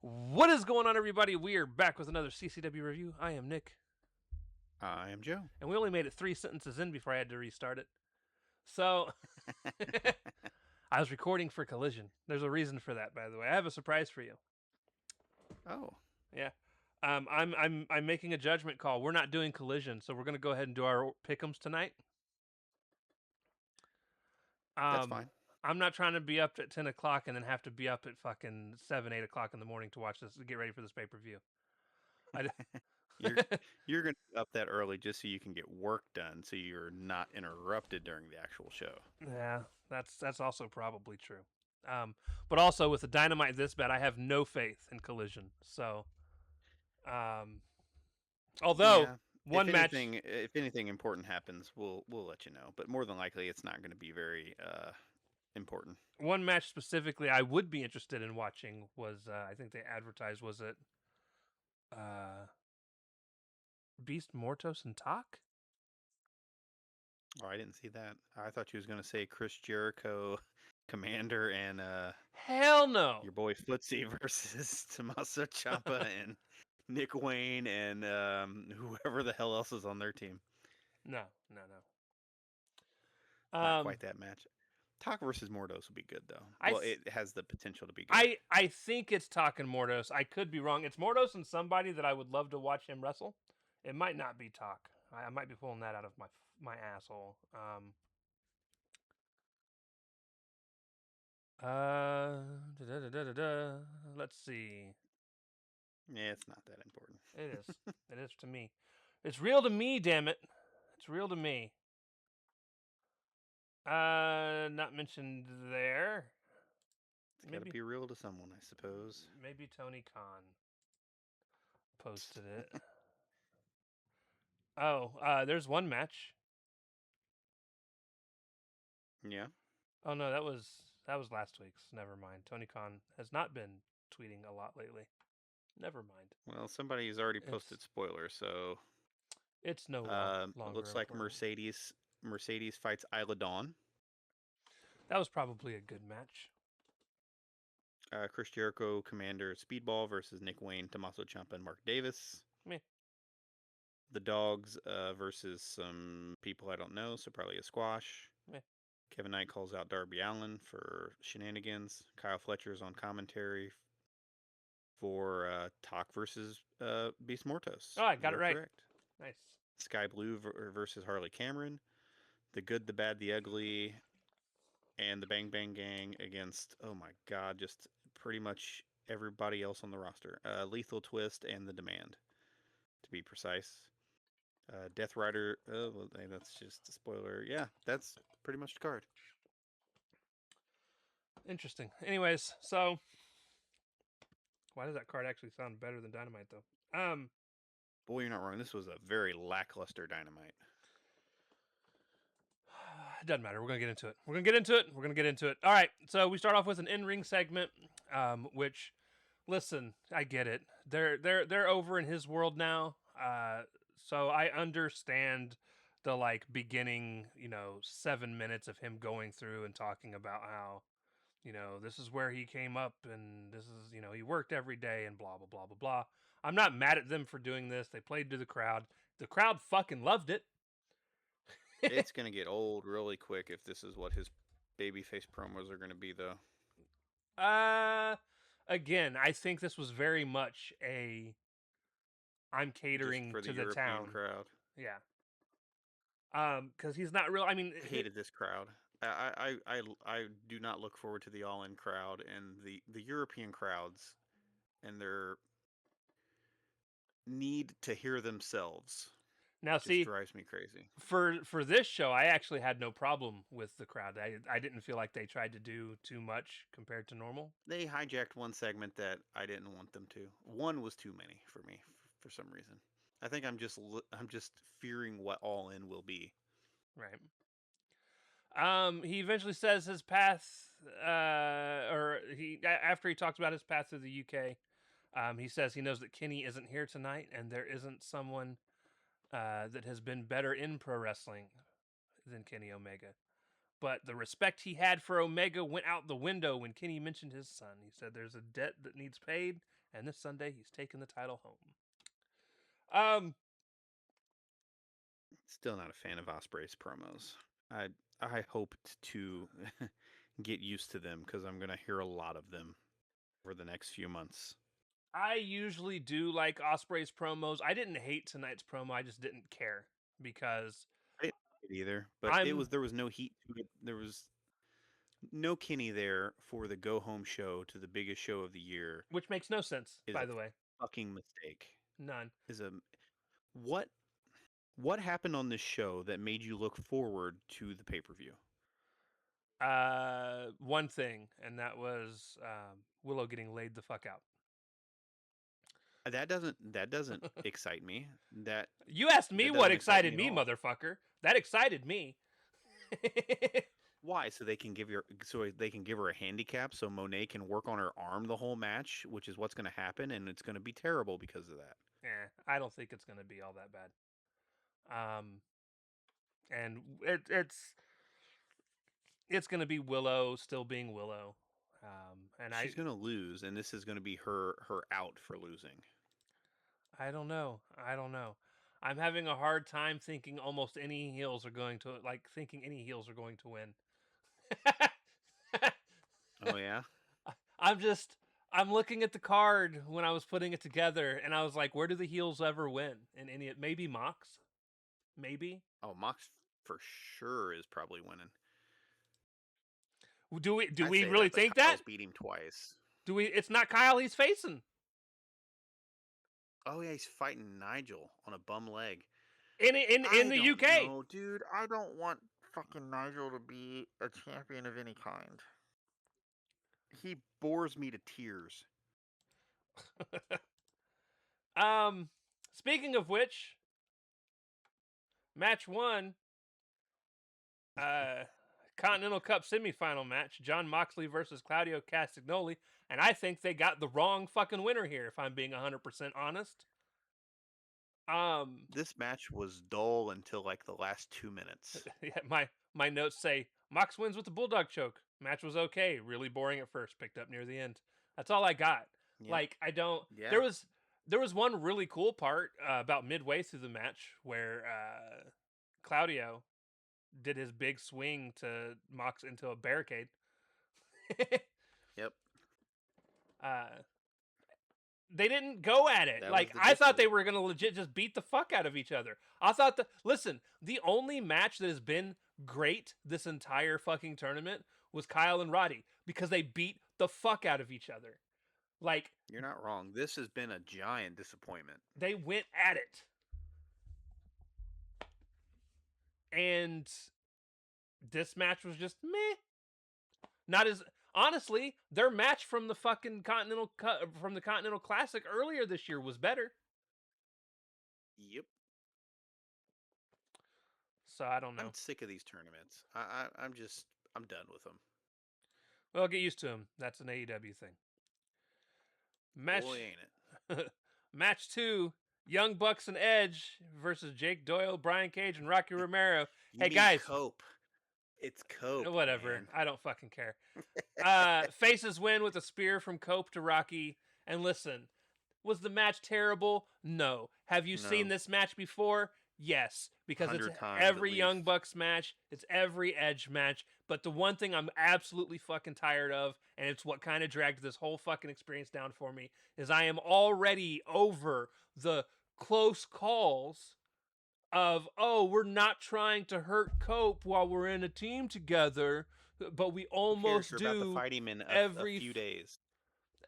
What is going on, everybody? We are back with another CCW review. I am Nick, I am Joe. and we only made it 3 sentences in before I had to restart it. So, I was recording for Collision. There's a reason for that, by the way. I have a surprise for you. Oh, Yeah, I'm making a judgment call. We're not doing Collision, so we're gonna go ahead and do our pick'ems tonight. that's Um, fine. I'm not trying to be up at 10 o'clock and then have to be up at fucking 7, 8 o'clock in the morning to watch this, to get ready for this pay per view. You're you're gonna be up that early just so you can get work done, so you're not interrupted during the actual show. Yeah, that's also probably true. But also with the Dynamite this bad, I have no faith in Collision. So, um, although Yeah. one match, If anything important happens, we'll let you know. But more than likely, it's not going to be very important. one match specifically, I would be interested in watching was I think they advertised was it uh, Beast Mortos and Talk? Oh, I didn't see that. I thought you was going to say Chris Jericho, Commander, and Hell no, your boy Footsie versus Tommaso Ciampa and Nick Wayne and whoever the hell else is on their team. no, no, no. Not quite that match. Talk versus Mordos would be good though. I Well, th- it has the potential to be good. I think it's Talk and Mortos. I could be wrong. It's Mortos and somebody that I would love to watch him wrestle. It might not be Talk. I might be pulling that out of my asshole. Uh, da-da-da-da-da-da. Let's see. Yeah, it's not that important. It is. It is to me. It's real to me, damn it. It's real to me. Not mentioned there. It's got to be real to someone, I suppose. Maybe Tony Khan posted it. Oh, there's one match. Yeah. Oh no, that was last week's. Never mind. Tony Khan has not been tweeting a lot lately. Never mind. Well, somebody's already It's posted spoilers, so it's no it longer looks like important. Mercedes fights Isla Dawn. That was probably a good match. Chris Jericho, Commander, Speedball versus Nick Wayne, Tommaso Ciampa, and Mark Davis. Meh. The Dogs versus some people I don't know, so probably a squash. Meh. Kevin Knight calls out Darby Allin for shenanigans. Kyle Fletcher's on commentary for Talk versus Beast Mortos. Oh, I got it You're right. correct. Nice. Sky Blue versus Harley Cameron. The Good, the Bad, the Ugly, and the Bang Bang Gang against, oh my god, just pretty much everybody else on the roster. Lethal Twist and The Demand, to be precise. Death Rider, well, that's just a spoiler. Yeah, that's pretty much the card. Interesting. Anyways, so why does that card actually sound better than Dynamite though? Boy, you're not wrong. This was a very lackluster Dynamite. It doesn't matter. We're gonna get into it. We're gonna get into it. All right. So we start off with an in-ring segment, which, listen, I get it. They're over in his world now. So I understand the like beginning, 7 minutes of him going through and talking about how, this is where he came up and this is, he worked every day and blah blah blah blah blah. I'm not mad at them for doing this. They played to the crowd. The crowd fucking loved it. It's going to get old really quick if this is what his babyface promos are going to be, though. Uh, Again, I think this was very much I'm Just catering for the to the European town. crowd. Yeah. Because he's not real. I mean, Hated this crowd. I do not look forward to the All In crowd and the European crowds and their need to hear themselves. now Just see, drives me crazy. for this show, I actually had no problem with the crowd. I didn't feel like they tried to do too much compared to normal. They hijacked one segment that I didn't want them to. One was too many for me for some reason. I think I'm just fearing what All In will be. Right. He eventually says his path, or after he talks about his path through the UK, he says he knows that Kenny isn't here tonight, and there isn't someone that has been better in pro wrestling than Kenny Omega. but the respect he had for Omega went out the window when Kenny mentioned his son. He said there's a debt that needs paid, and this Sunday he's taking the title home. Still not a fan of Ospreay's promos. I hoped to get used to them because I'm gonna hear a lot of them over the next few months. I usually do like Ospreay's promos. I didn't hate tonight's promo. I just didn't care because I didn't like it either, but there was no heat to it. There was no Kenny there for the go home show to the biggest show of the year. which makes no sense, Is by a the way. fucking mistake. None. Is a what what happened on this show that made you look forward to the pay-per-view? One thing, and that was Willow getting laid the fuck out. That doesn't excite me. That You asked me that what doesn't excite excited me me, at all. motherfucker. That excited me. Why? So they can give her a handicap so Monet can work on her arm the whole match, which is what's going to happen, and it's going to be terrible because of that. I don't think it's going to be all that bad. And it's going to be Willow still being Willow. And She's going to lose, and this is going to be her out for losing. I don't know. I'm having a hard time thinking any heels are going to win. Oh yeah. I'm looking at the card when I was putting it together, and I was like, where do the heels ever win? And maybe Mox, maybe. Oh, Mox for sure is probably winning. Do we really think that? Kyle's beat him twice. It's not Kyle he's facing. Oh yeah, he's fighting Nigel on a bum leg. In the UK. No, dude, I don't want fucking Nigel to be a champion of any kind. He bores me to tears. Speaking of which, match 1, Continental Cup semifinal match, Jon Moxley versus Claudio Castagnoli, and I think they got the wrong fucking winner here, if I'm being 100% honest. This match was dull until like the last 2 minutes. Yeah, my notes say Mox wins with the Bulldog choke. Match was okay, really boring at first, picked up near the end. That's all I got. Yep. Like I don't. Yeah. There was one really cool part about midway through the match where Claudio did his big swing to Mox into a barricade. Yep. They didn't go at it. I thought they were going to legit just beat the fuck out of each other. I thought listen, the only match that has been great this entire fucking tournament was Kyle and Roddy because they beat the fuck out of each other. Like, you're not wrong. This has been a giant disappointment. They went at it. And this match was just meh. Not as honestly, their match from the fucking Continental Classic earlier this year was better. Yep. So I don't know. I'm sick of these tournaments. I'm done with them. Well, get used to them. That's an AEW thing. Boy, ain't it? Match 2, Young Bucks and Edge versus Jake Doyle, Brian Cage, and Rocky Romero. Hey guys, Cope. It's Cope. Whatever. Man. I don't fucking care. Faces win with a spear from Cope to Rocky. And listen, was the match terrible? No. Have you seen this match before? Yes, because it's every Young Bucks match, it's every Edge match. But the one thing I'm absolutely fucking tired of, and it's what kind of dragged this whole fucking experience down for me, is I am already over the close calls of, we're not trying to hurt Cope while we're in a team together, but we almost do. About to fight him in a few days.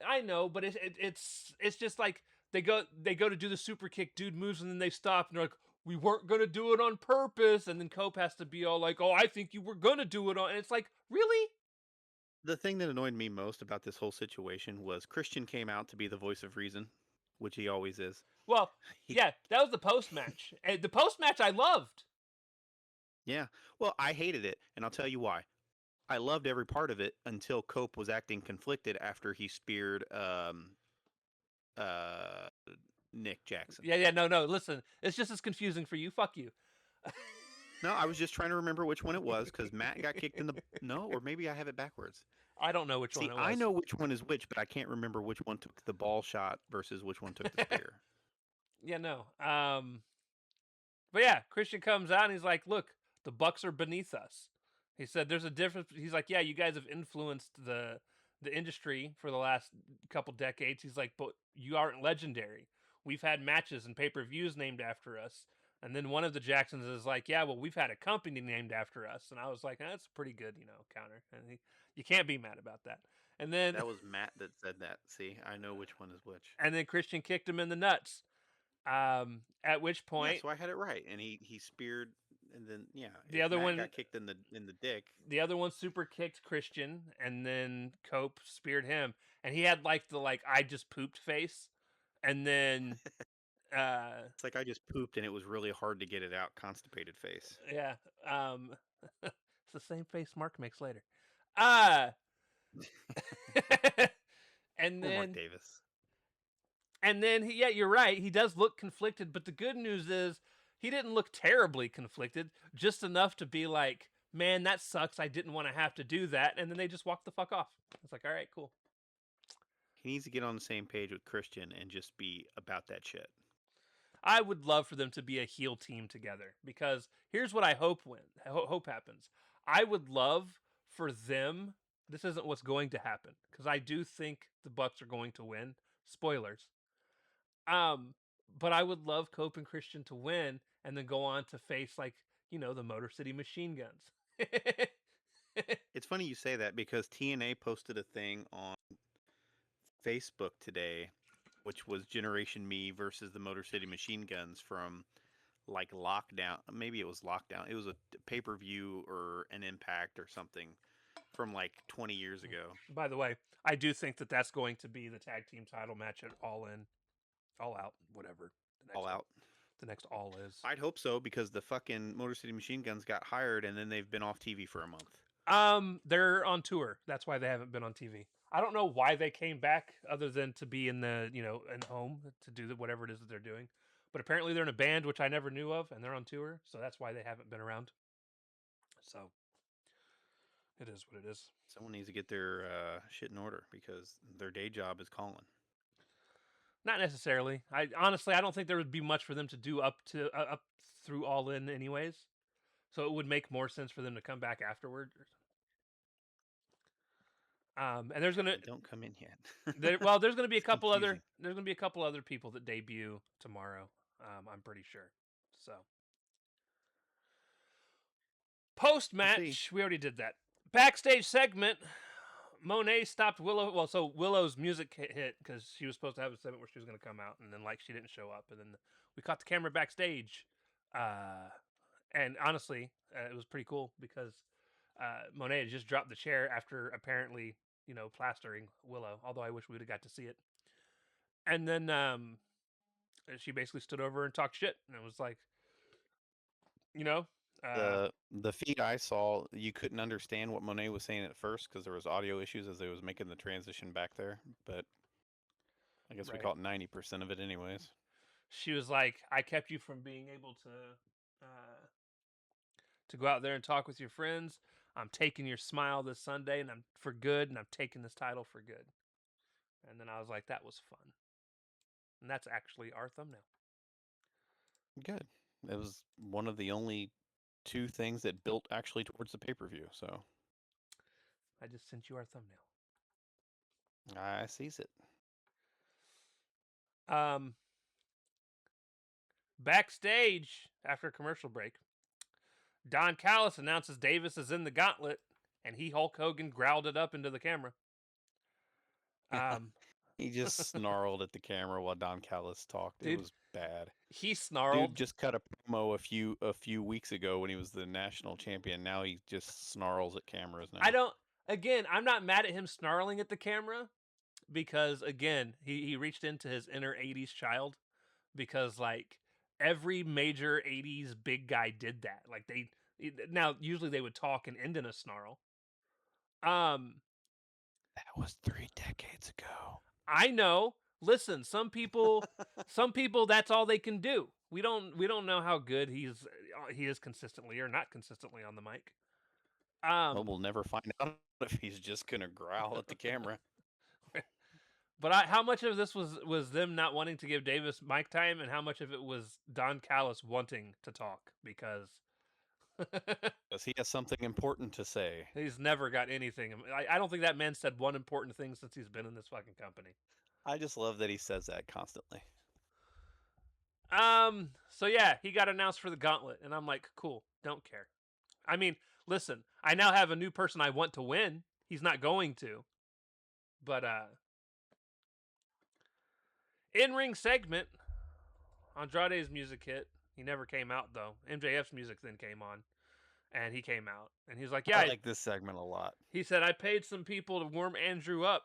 I know, but it's just like they go to do the super kick, dude moves, and then they stop, and they're like, we weren't gonna do it on purpose, and then Cope has to be all like, oh, I think you were gonna do it on, and it's like, really? The thing that annoyed me most about this whole situation was Christian came out to be the voice of reason, which he always is. Well, yeah, that was the post-match. And the post-match I loved. Yeah, well, I hated it, and I'll tell you why. I loved every part of it until Cope was acting conflicted after he speared Nick Jackson. Yeah, no, listen, it's just as confusing for you. Fuck you. No, I was just trying to remember which one it was because Matt got kicked in the no, or maybe I have it backwards. I don't know which one See, it I was. know which one is which, but I can't remember which one took the ball shot versus which one took the spear. Yeah, no. But yeah, Christian comes out and he's like, "Look, the Bucks are beneath us." He said, "There's a difference." He's like, "Yeah, you guys have influenced the industry for the last couple decades." He's like, "But you aren't legendary. We've had matches and pay-per-views named after us." And then one of the Jacksons is like, "Yeah, well, we've had a company named after us." And I was like, "That's a pretty good, counter." And you can't be mad about that. And then That was Matt that said that. See, I know which one is which. and then Christian kicked him in the nuts. At which Yeah, point so I had it right, and he speared, and then yeah, the if other Matt one got kicked in the dick, the other one super kicked Christian, and then Cope speared him, and he had like the I just pooped face, and then it's like I just pooped and it was really hard to get it out. Constipated face. yeah, um, it's the same face Mark makes later, uh, and Poor Mark then Davis. yeah, you're right, he does look conflicted, but the good news is he didn't look terribly conflicted, just enough to be like, man, that sucks. I didn't want to have to do that, and then they just walked the fuck off. It's like, all right, cool. He needs to get on the same page with Christian and just be about that shit. I would love for them to be a heel team together because here's what I hope hope happens. I would love for them. This isn't what's going to happen because I do think the Bucks are going to win. Spoilers. Um, but I would love Cope and Christian to win and then go on to face the Motor City Machine Guns. It's funny you say that because TNA posted a thing on Facebook today, which was Generation Me versus the Motor City Machine Guns from like Lockdown. Maybe it was Lockdown. It was a pay per view or an Impact or something from like 20 years ago. By the way, I do think that that's going to be the tag team title match at All In, All Out, whatever All out. the next All is. I'd hope so because the fucking Motor City Machine Guns got hired and then they've been off TV for a month. They're on tour. That's why they haven't been on TV. I don't know why they came back other than to be in in home to do whatever it is that they're doing. But apparently they're in a band which I never knew of and they're on tour, so that's why they haven't been around. So it is what it is. Someone needs to get their shit in order because their day job is calling. Not necessarily. I honestly I don't think there would be much for them to do up through All In anyways. So it would make more sense for them to come back afterward. And there's gonna Don't come in yet. there's gonna be a It's couple confusing. other people that debut tomorrow. I'm pretty sure. So post match, we already did that. Backstage segment. Monet stopped Willow. Well, so Willow's music hit because she was supposed to have a segment where she was going to come out, and then she didn't show up, and then we caught the camera backstage. And honestly, it was pretty cool because Monet had just dropped the chair after apparently plastering Willow. Although I wish we would have got to see it. And then she basically stood over and talked shit, and it was like, you know, The feed I saw, you couldn't understand what Monet was saying at first because there was audio issues as they was making the transition back there. But I guess we right. caught 90% of it anyways. She was like, "I kept you from being able to go out there and talk with your friends. I'm taking your smile this Sunday, and I'm for good, and I'm taking this title for good." And then I was like, "That was fun," and that's actually our thumbnail. Good. It was one of the only two things that built actually towards the pay-per-view. So I just sent you our thumbnail. I sees it. Backstage after a commercial break, Don Callis announces Davis is in the gauntlet, and he Hulk Hogan growled it up into the camera. He just snarled at the camera while Don Callis talked. Dude, it was bad. He snarled. Dude just cut a promo a few weeks ago when he was the national champion. Now he just snarls at cameras now. I'm not mad at him snarling at the camera because again, he reached into his inner 80s child because every major 80s big guy did that. Now usually they would talk and end in a snarl. That was 3 decades ago. I know. Listen, some people that's all they can do. we don't know how good he is consistently or not consistently on the mic. Well, we'll never find out if he's just gonna growl at the camera. But how much of this was them not wanting to give Davis mic time, and how much of it was Don Callis wanting to talk because Because he has something important to say. he's never got anything. I don't think that man said one important thing since he's been in this fucking company. I just love that he says that constantly. So yeah, he got announced for the gauntlet, and I'm like, cool, don't care. I mean, listen, I now have a new person I want to win. He's not going to. But in-ring segment, Andrade's music hit. He never came out though. MJF's music then came on, and he came out, and he's like, "Yeah." I like this segment a lot. He said, "I paid some people to warm Andrew up."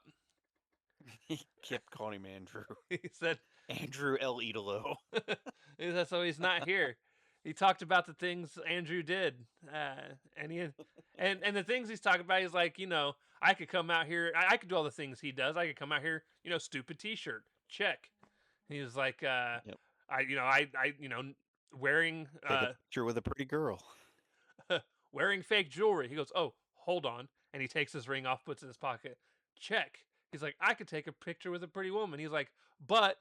He kept calling him Andrew. He said, Andrew El Idolo. he said, "So he's not here." He talked about the things Andrew did, and and the things he's talking about. He's like, I could come out here. I could do all the things he does. I could come out here, stupid T-shirt, check. He was like, Yep. wearing Take a picture with a pretty girl. wearing fake jewelry. He goes, "Oh, hold on," and he takes his ring off, puts it in his pocket. Check. He's like, "I could take a picture with a pretty woman." He's like, "But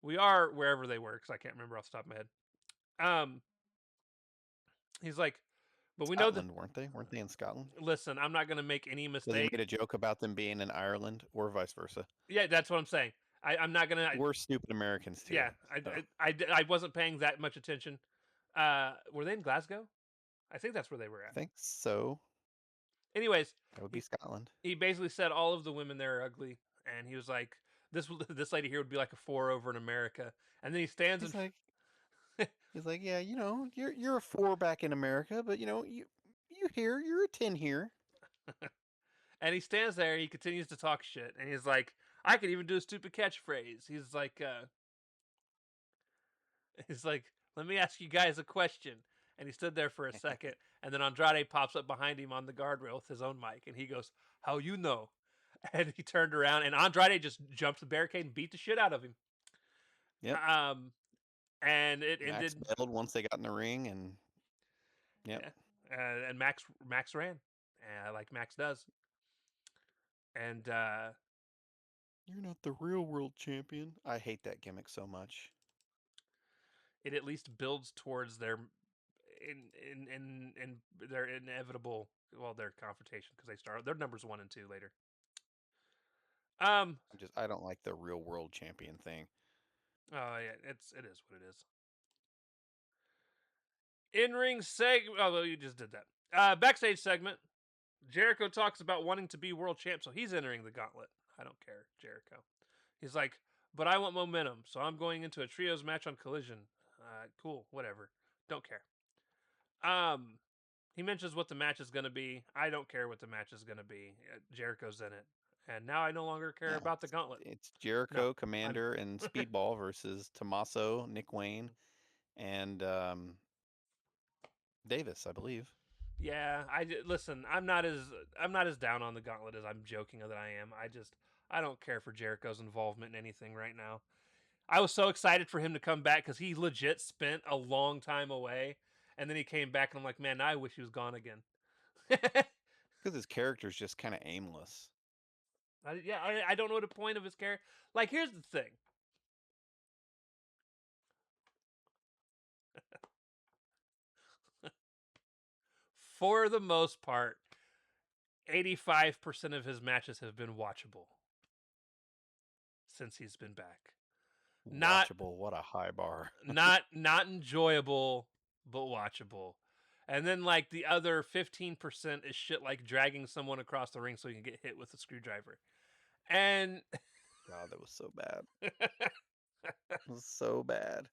we are wherever they were," because I can't remember off the top of my head. He's like, "But we know that." Scotland, weren't they? Weren't they in Scotland? Listen, I'm not gonna make any So they mistake. made a joke about them being in Ireland, or vice versa. Yeah, that's what I'm saying. I'm not gonna. We're stupid Americans too. Yeah, so. I wasn't paying that much attention. Were they in Glasgow? I think that's where they were I at. think so. Anyways, That would be Scotland. he basically said all of the women there are ugly, and he was like, this lady here would be like a 4 over in America. And then he stands He's and like, yeah, you're a 4 back in America, but you here, you're a 10 here. and he stands there. And he continues to talk shit, and he's like, I could even do a stupid catchphrase. He's like, let me ask you guys a question. And he stood there for a second, and then Andrade pops up behind him on the guardrail with his own mic, and he goes, "How you know?" And he turned around, and Andrade just jumped the barricade and beat the shit out of him. Yep. And it Max ended. bailed once they got in the ring, and yep. Yeah. And Max ran, like Max does. And You're not the real world champion. I hate that gimmick so much. it at least builds towards their in their inevitable, their confrontation, because they start their numbers 1 and 2 later. I don't like the real world champion thing. Oh yeah, it is what it is. In-ring segment. Oh, well, you just did that. Backstage segment. Jericho talks about wanting to be world champ, so he's entering the gauntlet. I don't care, Jericho. He's like, but I want momentum, so I'm going into a trios match on Collision. Cool, whatever. Don't care. He mentions what the match is going to be. I don't care what the match is going to be. Jericho's in it. And now I no longer care Yeah, about the gauntlet. It's Jericho, Commander, and Speedball versus Tommaso, Nick Wayne, and Davis, I believe. Yeah, listen. I'm not as down on the gauntlet as I'm joking that I am. I don't care for Jericho's involvement in anything right now. I was so excited for him to come back because he legit spent a long time away, and then he came back, and I'm like, man, I wish he was gone again. Because his character's just kind of aimless. I don't know the point of his character. Like, here's the thing. For the most part, 85% of his matches have been watchable since he's been back. Watchable, what a high bar. not enjoyable, but watchable. And then like the other 15% is shit like dragging someone across the ring so you can get hit with a screwdriver. And God, that was so bad. It was so bad.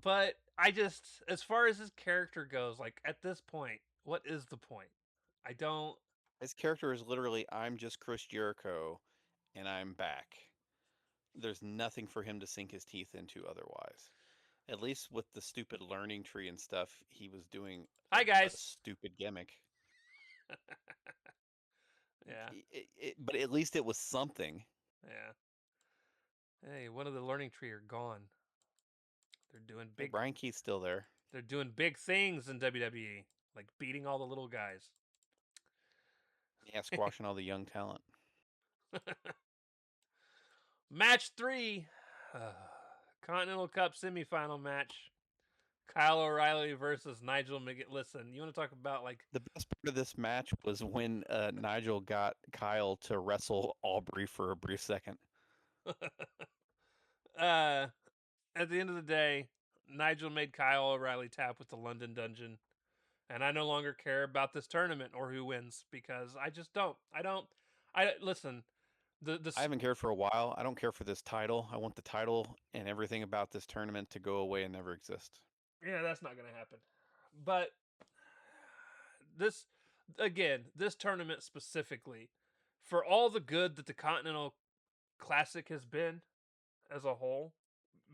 But as far as his character goes, like at this point, what is the point? I don't. His character is literally, I'm just Chris Jericho, and I'm back. There's nothing for him to sink his teeth into otherwise. At least with the stupid learning tree and stuff, he was doing Hi guys. a stupid gimmick. Yeah. But at least it was something. Yeah. Hey, one of the learning tree are gone. They're doing Hey, big. Brian Keith's still there. They're doing big things in WWE, like beating all the little guys. Yeah, squashing all the young talent. Match 3, Continental Cup semifinal match. Kyle O'Reilly versus Nigel McGuinness. Listen, you want to talk about like The best part of this match was when Nigel got Kyle to wrestle Aubrey for a brief second. at the end of the day, Nigel made Kyle O'Reilly tap with the London Dungeon, and I no longer care about this tournament or who wins because I just don't. I don't. I listen. The I haven't cared for a while. I don't care for this title. I want the title and everything about this tournament to go away and never exist. Yeah, that's not going to happen. But this again, this tournament specifically, for all the good that the Continental Classic has been as a whole,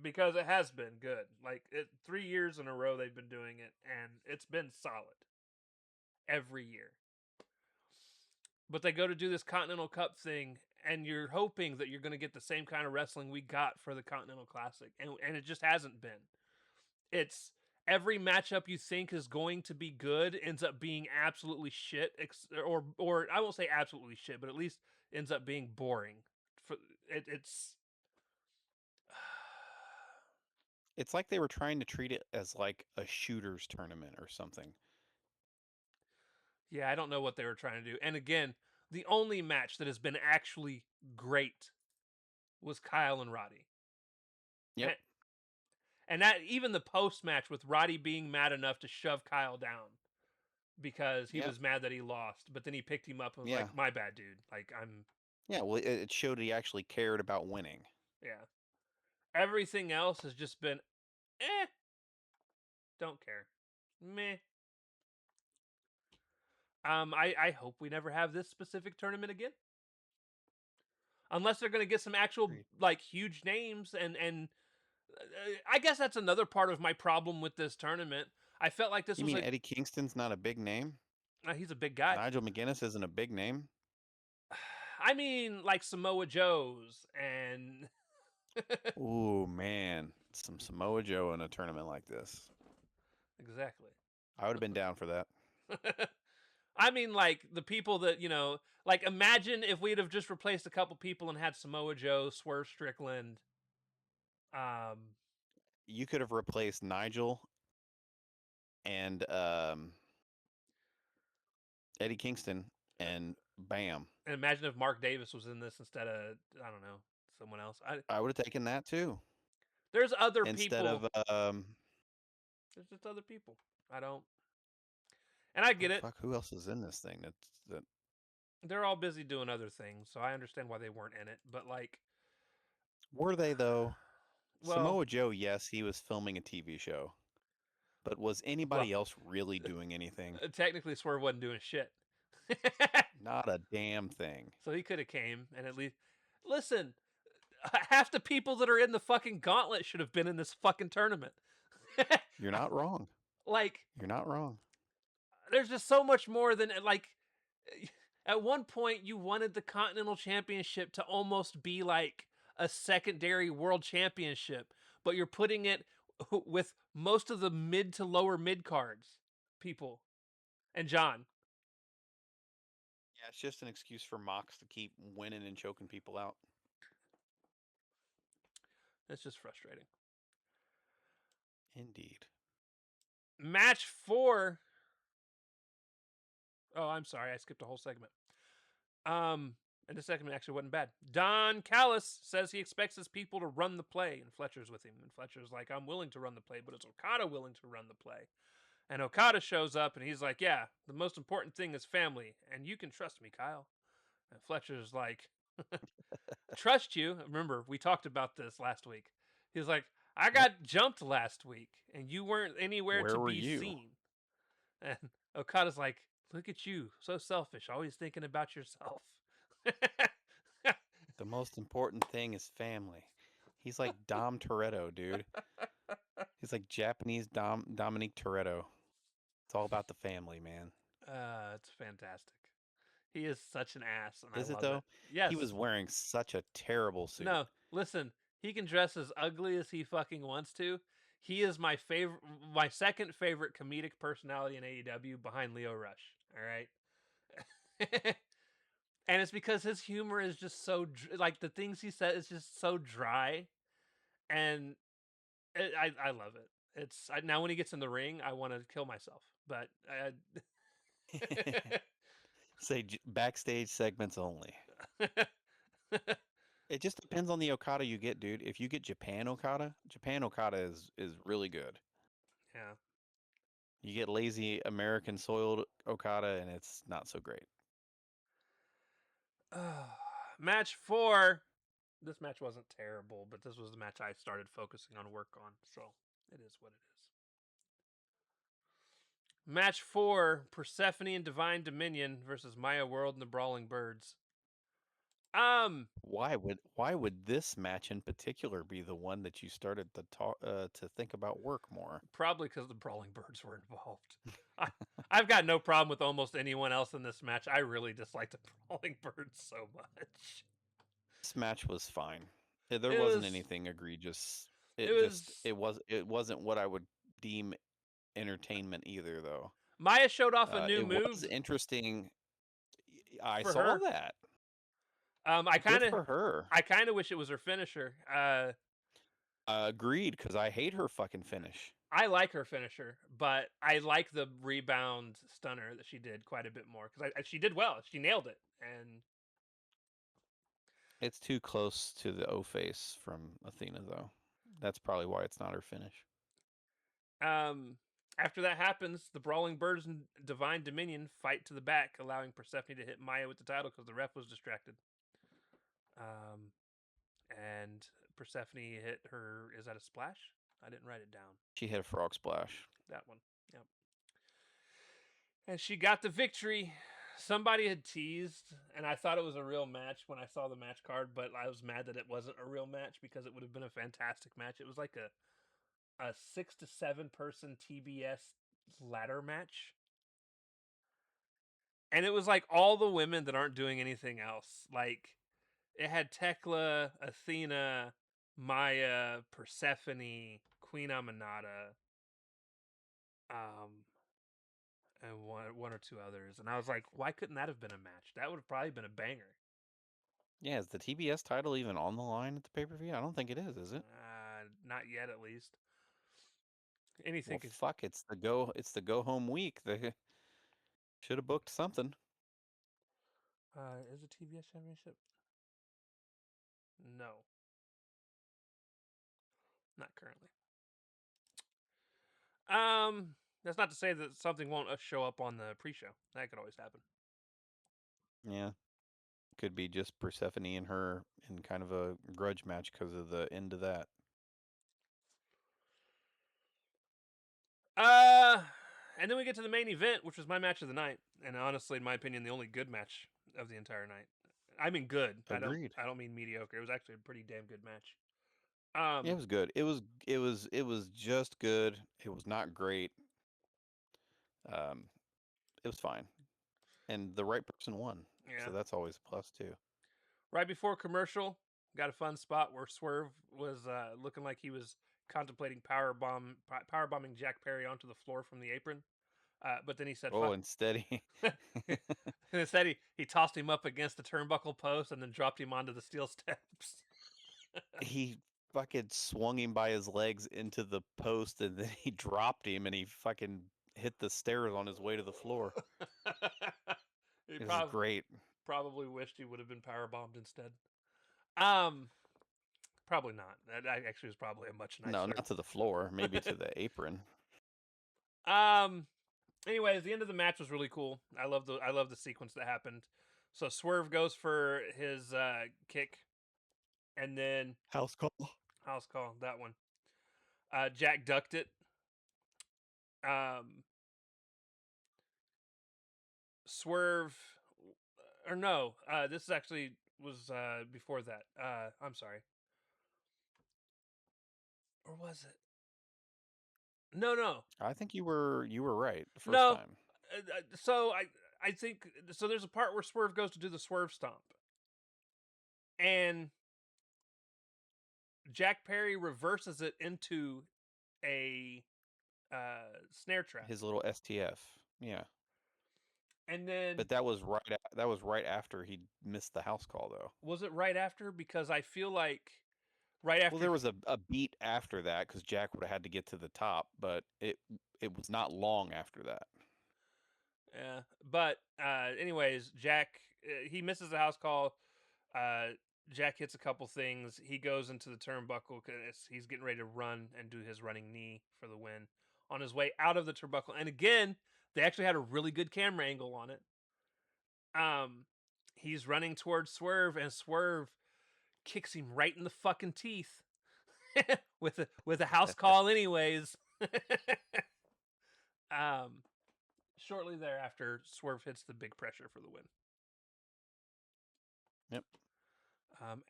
because it has been good. Like 3 years in a row they've been doing it, and it's been solid every year. But they go to do this Continental Cup thing, and you're hoping that you're going to get the same kind of wrestling we got for the Continental Classic, and it just hasn't been. It's every matchup you think is going to be good ends up being absolutely shit, or I won't say absolutely shit, but at least ends up being boring. It's It's like they were trying to treat it as like a shooters tournament or something. yeah, I don't know what they were trying to do. And again, the only match that has been actually great was Kyle and Roddy. Yep. And, and that even the post match with Roddy being mad enough to shove Kyle down because he Yep. was mad that he lost, but then he picked him up and was Yeah. like, "My bad, dude. Like I'm Yeah. Well, it showed he actually cared about winning. yeah." Everything else has just been eh, don't care. Meh. I hope we never have this specific tournament again. Unless they're going to get some actual Agreed. like huge names and I guess that's another part of my problem with this tournament. I felt like this You was mean a Eddie Kingston's not a big name? he's a big guy. Nigel McGuinness isn't a big name? I mean like Samoa Joe's and Ooh, man. Some Samoa Joe in a tournament like this. exactly. I would have been down for that. I mean like the people that, like imagine if we'd have just replaced a couple people and had Samoa Joe, Swerve Strickland, um You could have replaced Nigel and Eddie Kingston, and bam. and imagine if Mark Davis was in this instead of I don't know, someone else. I would have taken that too. There's other Instead people. of There's just other people. I don't. And I oh get it. fuck, who else is in this thing? That They're all busy doing other things, so I understand why they weren't in it. But like, were they though? well, Samoa Joe, yes, he was filming a TV show. But was well, anybody else really doing anything? technically Swerve wasn't doing shit. Not a damn thing. So he could have came and at least listen. Half the people that are in the fucking gauntlet should have been in this fucking tournament. You're not wrong. Like, You're not wrong. there's just so much more than like. At one point, you wanted the Continental Championship to almost be like a secondary world championship, but you're putting it with most of the mid to lower mid cards people and John. Yeah, it's just an excuse for Mox to keep winning and choking people out. It's just frustrating. Indeed. Match 4. Oh, I'm sorry, I skipped a whole segment. And the segment actually wasn't bad. Don Callis says he expects his people to run the play, and Fletcher's with him. And Fletcher's like, I'm willing to run the play, but is Okada willing to run the play? And Okada shows up, and he's like, yeah, the most important thing is family, and you can trust me, Kyle. And Fletcher's like, trust you? Remember, we talked about this last week. He's like, I Yep. got jumped last week, and you weren't anywhere Where to were be you? seen. And Okada's like, look at you, so selfish, always thinking about yourself. The most important thing is family. He's like Dom Toretto, dude. He's like Japanese Dominique Toretto. It's all about the family, man. It's fantastic. He is such an ass, and I Is it love it. though? He Yes. was wearing such a terrible suit. No, listen. He can dress as ugly as he fucking wants to. He is my second favorite comedic personality in AEW behind Leo Rush. All right. And it's because his humor is just so like the things he said is just so dry, and I love it. Now when he gets in the ring, I want to kill myself. But Say backstage segments only. It just depends on the Okada you get, dude. If you get Japan Okada is really good. yeah. You get lazy American soiled Okada, and it's not so great. Match 4. This match wasn't terrible, but this was the match I started focusing on work on, so it is what it is. Match 4: Persephone and Divine Dominion versus Maya World and the Brawling Birds. Why would this match in particular be the one that you started to think about work more? Probably because the Brawling Birds were involved. I've got no problem with almost anyone else in this match. I really dislike the Brawling Birds so much. This match was fine. There It wasn't was. anything egregious. It was. It wasn't what I would deem entertainment either, though. Maya showed off a new It was move interesting. I for saw her. that. I Good kind of. for her. I kind of wish it was her finisher. Agreed, because I hate her fucking finish. I like her finisher, but I like the rebound stunner that she did quite a bit more because she did well. She nailed it, and It's too close to the O face from Athena, though. That's probably why it's not her finish. after that happens, the Brawling Birds and Divine Dominion fight to the back, allowing Persephone to hit Maya with the title because the ref was distracted. And Persephone hit her. Is that a splash? I didn't write it down. She hit a frog splash. That one. Yep. And she got the victory. Somebody had teased, and I thought it was a real match when I saw the match card, but I was mad that it wasn't a real match because it would have been a fantastic match. It was like a 6 to 7 person TBS ladder match. And it was like all the women that aren't doing anything else. Like it had Tekla, Athena, Maya, Persephone, Queen Aminata, and one or two others. And I was like, why couldn't that have been a match? That would have probably been a banger. Yeah, is the TBS title even on the line at the pay-per-view? I don't think it is it? Not yet, at least. Anything Well, could. fuck, it's the go home week. They should have booked something. Is it TBS Championship? No, not currently. That's not to say that something won't show up on the pre-show. That could always happen. Yeah. Could be just Persephone and her in kind of a grudge match because of the end of that. And then we get to the main event, which was my match of the night, and honestly, in my opinion, the only good match of the entire night. I mean, good. Agreed. I don't mean mediocre. It was actually a pretty damn good match. It was good. It was just good. It was not great. Um, it was fine, and the right person won. Yeah. So that's always a plus too. Right before commercial, got a fun spot where Swerve was looking like he was contemplating powerbombing Jack Perry onto the floor from the apron. But then he said, Oh, "Fuck." instead Instead, he tossed him up against the turnbuckle post and then dropped him onto the steel steps. he fucking swung him by his legs into the post, and then he dropped him, and he fucking hit the stairs on his way to the floor. He It was great. probably wished he would have been powerbombed instead. Um, Probably not. That actually was probably a much nicer. No, not to the floor. Maybe to the apron. Anyways, the end of the match was really cool. I love the sequence that happened. So Swerve goes for his kick, and then House call. house call that one. Jack ducked it. Swerve, or no, this actually was before that. I'm sorry, or was it? No. I think you were right the first No. time. So I think so. There's a part where Swerve goes to do the Swerve stomp, and Jack Perry reverses it into a snare trap. His little STF. Yeah. And then But that was right after he missed the house call, though. was it right after? Because I feel like right after. Well, there was a beat after that because Jack would have had to get to the top, but it was not long after that. Yeah, but anyways, Jack he misses the house call. Jack hits a couple things. He goes into the turnbuckle because he's getting ready to run and do his running knee for the win. On his way out of the turnbuckle, and again, they actually had a really good camera angle on it. He's running towards Swerve, and Swerve kicks him right in the fucking teeth with a house call, anyways. Shortly thereafter, Swerve hits the big pressure for the win. Yep.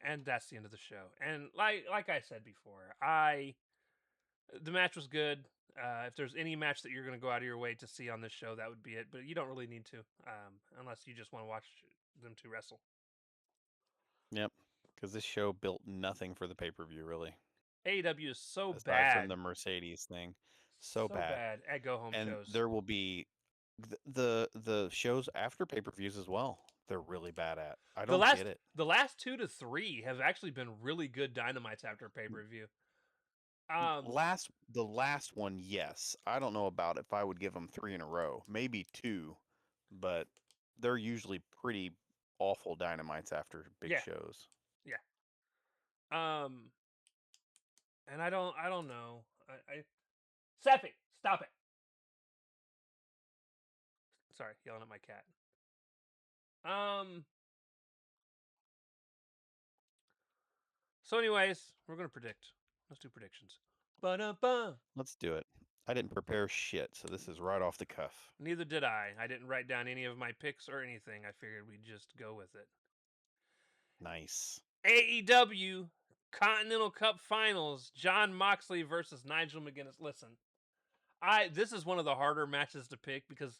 And that's the end of the show. And like I said before, the match was good. If there's any match that you're going to go out of your way to see on this show, that would be it. But you don't really need to, unless you just want to watch them two wrestle. Yep. Because this show built nothing for the pay-per-view, really. AEW is so aside bad. from the Mercedes thing. So bad at go-home and shows. there will be the shows after pay-per-views as well. They're really bad at. I don't get it. The last 2 to 3 have actually been really good Dynamites after pay-per-view. The last one, yes. I don't know about if I would give them 3 in a row, maybe 2, but they're usually pretty awful Dynamites after big shows. Yeah. And I don't know. Seffy, stop it. Sorry, yelling at my cat. So anyways, we're going to predict. Let's do predictions. Ba-da-ba. Let's do it. I didn't prepare shit, so this is right off the cuff. Neither did I. I didn't write down any of my picks or anything. I figured we'd just go with it. Nice. AEW Continental Cup Finals, Jon Moxley versus Nigel McGuinness. Listen, this is one of the harder matches to pick because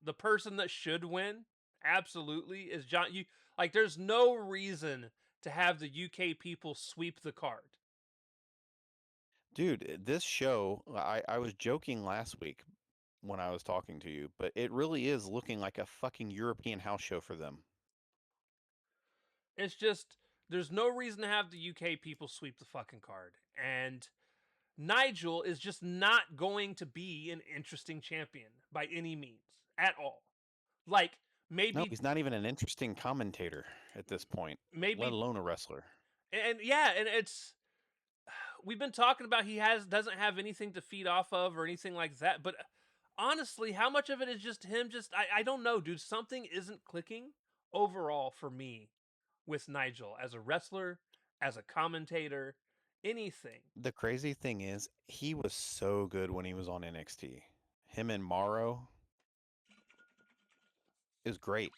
the person that should win absolutely is John. There's no reason to have the UK people sweep the card. Dude, this show, I was joking last week when I was talking to you, but it really is looking like a fucking European house show for them. It's just, there's no reason to have the UK people sweep the fucking card. And Nigel is just not going to be an interesting champion by any means at all. Like, maybe... No, he's not even an interesting commentator at this point, let alone a wrestler. And yeah, and it's... We've been talking about he doesn't have anything to feed off of or anything like that, but honestly, how much of it is just him? I don't know, dude. Something isn't clicking overall for me with Nigel as a wrestler, as a commentator, anything. The crazy thing is, he was so good when he was on NXT. Him and Morrow is great.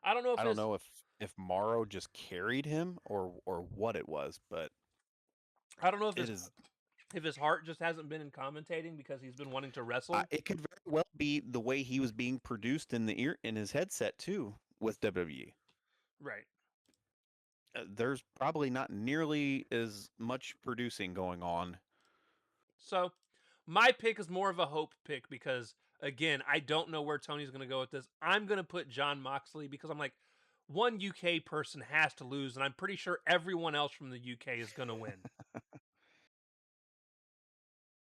I don't know if Morrow just carried him or what it was, but I don't know if his heart just hasn't been in commentating because he's been wanting to wrestle. It could very well be the way he was being produced in his headset too with WWE. Right. There's probably not nearly as much producing going on. So, my pick is more of a hope pick because, again, I don't know where Tony's going to go with this. I'm going to put Jon Moxley because I'm like, one UK person has to lose, and I'm pretty sure everyone else from the UK is going to win.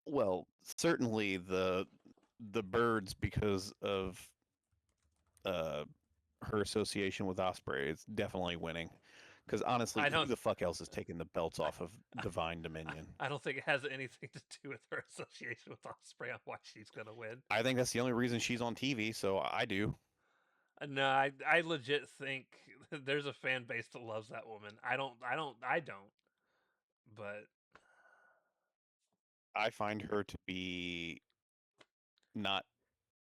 Well, certainly the Birds because of her association with Ospreay is definitely winning. Because honestly, who the fuck else is taking the belts off of Divine Dominion? I don't think it has anything to do with her association with Ospreay on why she's going to win. I think that's the only reason she's on TV, so I do. No, I legit think there's a fan base that loves that woman. I don't. But I find her to be not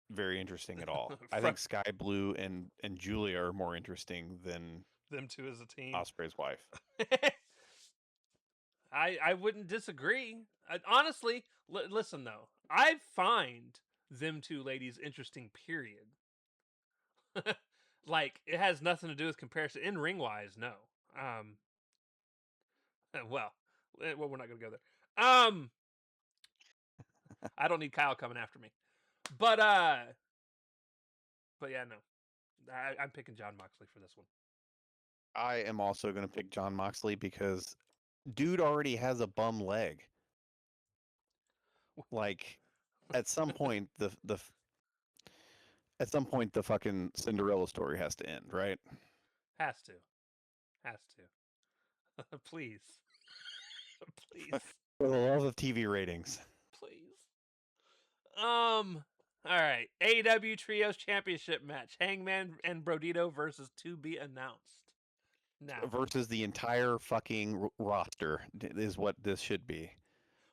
very interesting at all. I think Sky Blue and Julia are more interesting than them two as a team. Ospreay's wife. I wouldn't disagree. Honestly, listen though, I find them two ladies interesting. Period. Like, it has nothing to do with comparison in ring wise. No. well, we're not gonna go there. I don't need Kyle coming after me, but yeah, no, I'm picking John Moxley for this one. I am also going to pick John Moxley because dude already has a bum leg. Like, at some point, the fucking Cinderella story has to end, right? Has to. Please. Please. For the love of TV ratings. Please. All right. AEW Trios Championship match: Hangman and Brodito versus to be announced. Now, Versus the entire fucking roster is what this should be.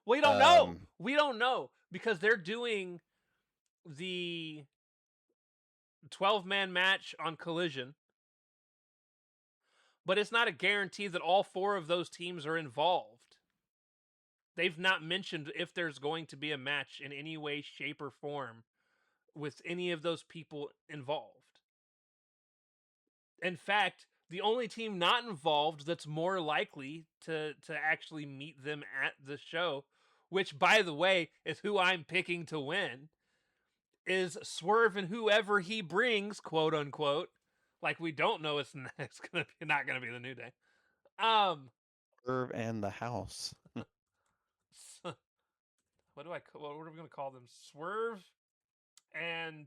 we don't know. We don't know because they're doing the 12-man match on Collision, but it's not a guarantee that all 4 of those teams are involved. They've not mentioned if there's going to be a match in any way, shape, or form with any of those people involved. In fact, the only team not involved that's more likely to actually meet them at the show, which, by the way, is who I'm picking to win, is Swerve and whoever he brings, quote unquote. Like, we don't know it's not gonna be the New Day. Swerve and the House. What are we gonna call them? Swerve and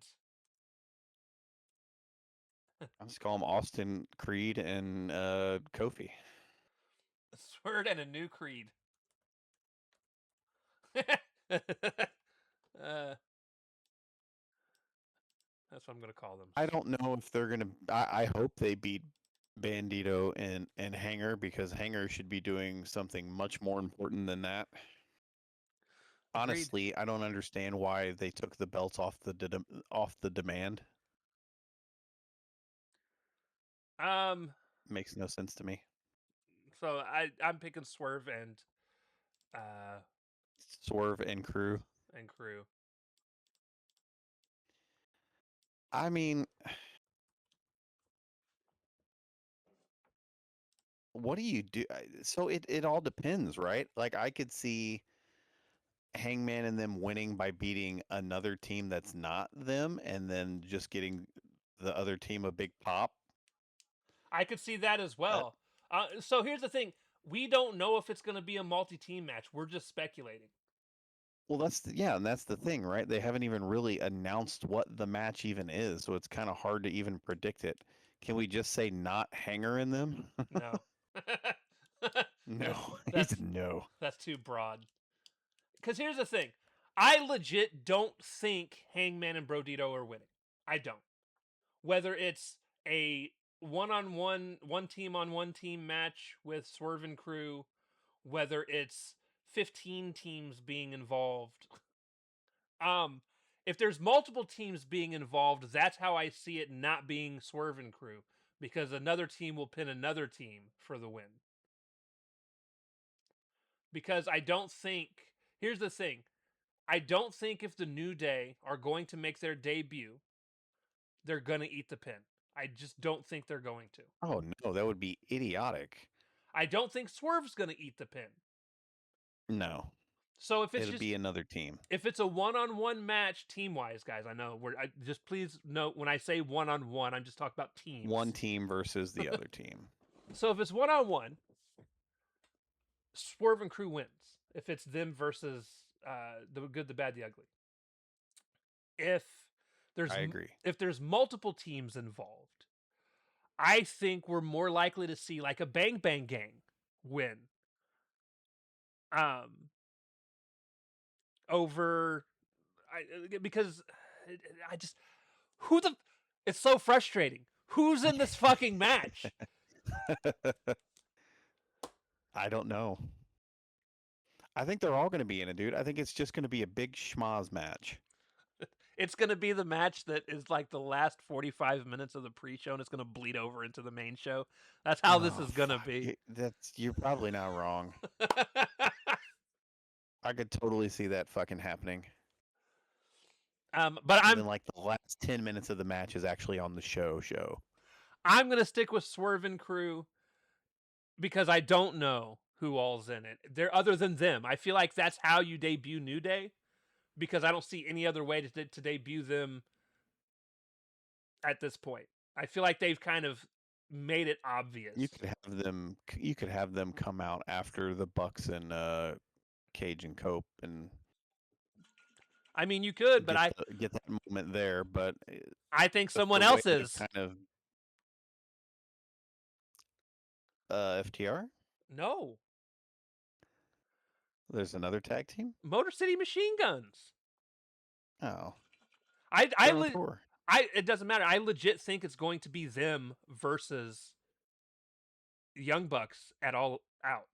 I'll just call them Austin Creed and Kofi. Swerve and a new Creed. That's what I'm gonna call them. I don't know if they're gonna. I hope they beat Bandito and Hanger because Hanger should be doing something much more important than that. Agreed. Honestly, I don't understand why they took the belts off the demand. Makes no sense to me. So I'm picking Swerve and Swerve and Crew. I mean, what do you do? So it all depends, right? Like I could see Hangman and them winning by beating another team that's not them and then just getting the other team a big pop. I could see that as well. So here's the thing. We don't know if it's going to be a multi-team match. We're just speculating. Well, and that's the thing, right? They haven't even really announced what the match even is, so it's kind of hard to even predict it. Can we just say not Hanger in them? No. No. No. That's too broad. Because here's the thing. I legit don't think Hangman and Brodito are winning. I don't. Whether it's a one-on-one, one-team-on-one-team match with Swerve and Crew, whether it's 15 teams being involved. If there's multiple teams being involved, that's how I see it not being Swerve and Crew, because another team will pin another team for the win. Because I don't think, here's the thing, I don't think if the New Day are going to make their debut, they're going to eat the pin. I just don't think they're going to. Oh, no, that would be idiotic. I don't think Swerve's going to eat the pin. No. So if it's it'll be another team. If it's a one-on-one match, team-wise, guys, I know just please note when I say one-on-one, I'm just talking about teams. One team versus the other team. So if it's one-on-one, Swerve and Crew wins. If it's them versus the good, the bad, the ugly. I agree. If there's multiple teams involved, I think we're more likely to see like a Bang Bang Gang win. Because it's so frustrating. Who's in this fucking match? I don't know. I think they're all going to be in it, dude. I think it's just going to be a big schmoz match. It's going to be the match that is like the last 45 minutes of the pre-show, and it's going to bleed over into the main show. That's how this is going to be. You're probably not wrong. I could totally see that fucking happening. But then like the last 10 minutes of the match is actually on the show. I'm going to stick with Swerve and Crew because I don't know. who all's in it. They're other than them. I feel like that's how you debut New Day, because I don't see any other way to debut them at this point. I feel like they've kind of made it obvious. You could have them come out after the Bucks and Cage and Cope and I mean, you could, but get that moment there. But I think someone the way else is kind of FTR. no There's another tag team. Motor City Machine Guns. Oh, I they're on tour. it doesn't matter. I legit think it's going to be them versus Young Bucks at All Out.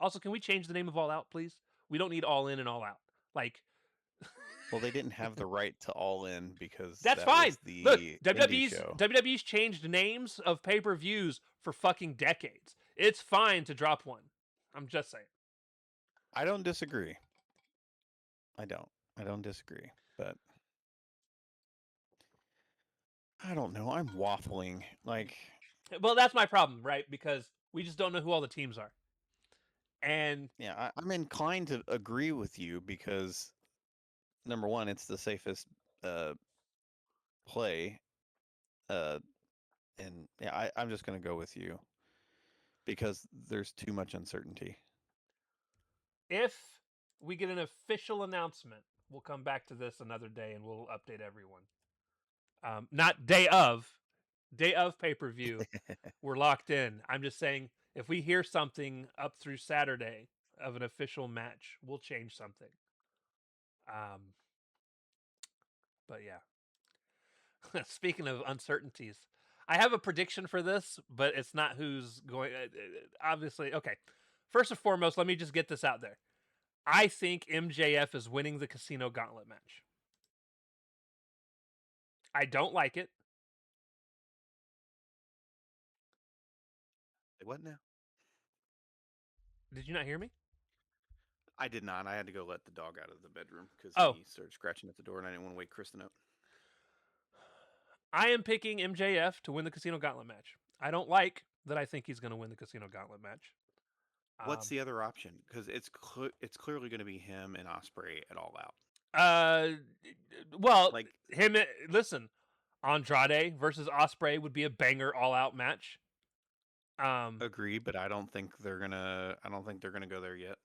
Also, can we change the name of All Out, please? We don't need All In and All Out. Like, Well, they didn't have the right to All In because that's that fine. was the Look, indie show. WWE's changed names of pay-per-views for fucking decades. It's fine to drop one. I'm just saying. I don't disagree. I don't disagree, but I don't know. I'm waffling. Like, well, that's my problem, right? Because we just don't know who all the teams are. And yeah, I'm inclined to agree with you because number one, it's the safest play, and yeah, I'm just gonna go with you because there's too much uncertainty. if we get an official announcement, we'll come back to this another day and we'll update everyone. Not day of pay-per-view. We're locked in. I'm just saying, if we hear something up through Saturday of an official match, we'll change something. But yeah. Speaking of uncertainties, I have a prediction for this, but it's not who's going. Obviously, okay. First and foremost, let me just get this out there. I think MJF is winning the Casino Gauntlet match. I don't like it. What now? Did you not hear me? I did not. I had to go let the dog out of the bedroom because Oh. he started scratching at the door, and I didn't want to wake Kristen up. I am picking MJF to win the Casino Gauntlet match. I don't like that I think he's going to win the Casino Gauntlet match. What's the other option? Because it's clearly going to be him and Osprey at All Out. Well, Like him. Listen, Andrade versus Osprey would be a banger All Out match. Agree, but I don't think they're gonna go there yet.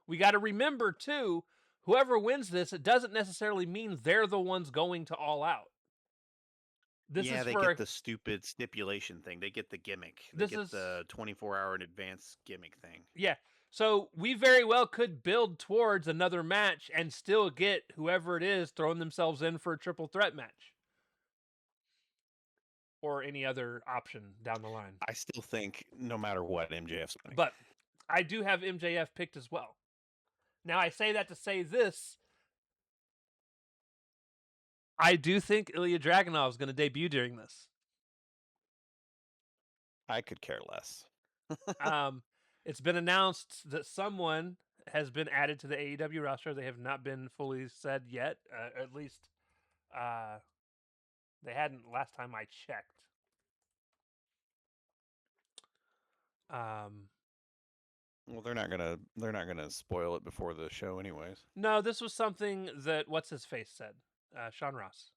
We got to remember too, whoever wins this, it doesn't necessarily mean they're the ones going to All Out. They get the stupid stipulation thing. They get the gimmick. They get the 24-hour in advance gimmick thing. Yeah. So we very well could build towards another match and still get whoever it is throwing themselves in for a triple threat match. Or any other option down the line. I still think no matter what, MJF's winning. But I do have MJF picked as well. Now I say that to say this. I do think Ilya Dragunov is going to debut during this. I could care less. It's been announced that someone has been added to the AEW roster. They have not been fully said yet. At least they hadn't last time I checked. Well, they're not gonna spoil it before the show, anyways. No, this was something that what's his face said, Sean Ross.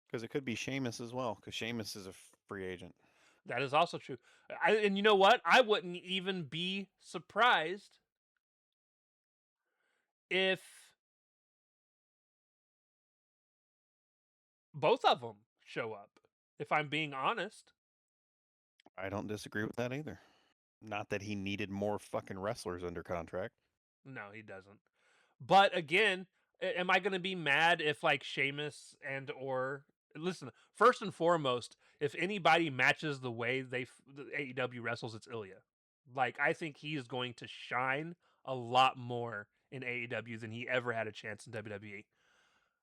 Because it could be Sheamus as well. Because Sheamus is a free agent. That is also true. And you know what? I wouldn't even be surprised if both of them show up, if I'm being honest. I don't disagree with that either. Not that he needed more fucking wrestlers under contract. No, he doesn't. But again, am I going to be mad if like Sheamus and or listen, first and foremost, if anybody matches the way the AEW wrestles, it's Ilya. Like, I think he is going to shine a lot more in AEW than he ever had a chance in WWE.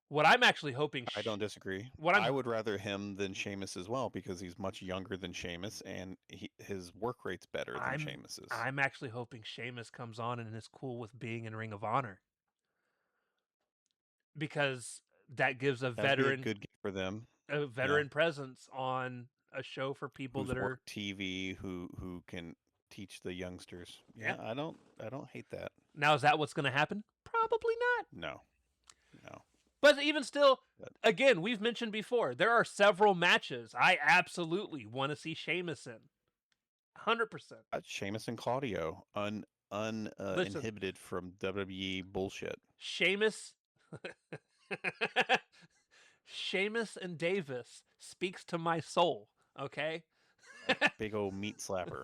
What I'm actually hoping... I don't disagree. I would rather him than Sheamus as well because he's much younger than Sheamus and his work rate's better than Sheamus's. I'm actually hoping Sheamus comes on and is cool with being in Ring of Honor. Because that gives a veteran... good gift for them. A veteran presence on a show for people who's that are... worked TV, who can teach the youngsters. Yeah, I don't hate that. Now, is that what's going to happen? Probably not. No. But even still, again, we've mentioned before, there are several matches I absolutely want to see Sheamus in. 100%. Sheamus and Claudio, uninhibited from WWE bullshit. Sheamus and Davis speaks to my soul, okay? Big old meat slapper.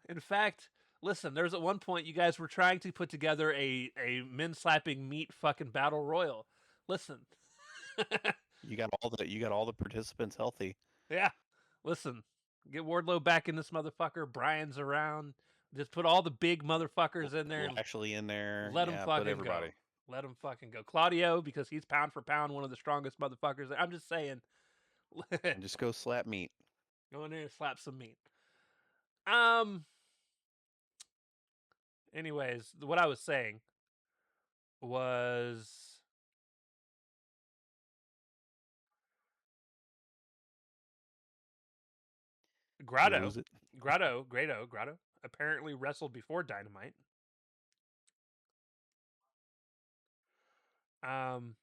In fact, listen, there's at one point you guys were trying to put together a men slapping meat fucking battle royal. Listen. You got all the participants healthy. Yeah. Listen. Get Wardlow back in this motherfucker. Brian's around. Just put all the big motherfuckers in there. Actually in there. Let them fucking put everybody. go. Let him fucking go. Claudio, because he's pound for pound one of the strongest motherfuckers. I'm just saying. And just go slap meat. Go in there and slap some meat. Anyways, what I was saying was Grotto apparently wrestled before Dynamite. And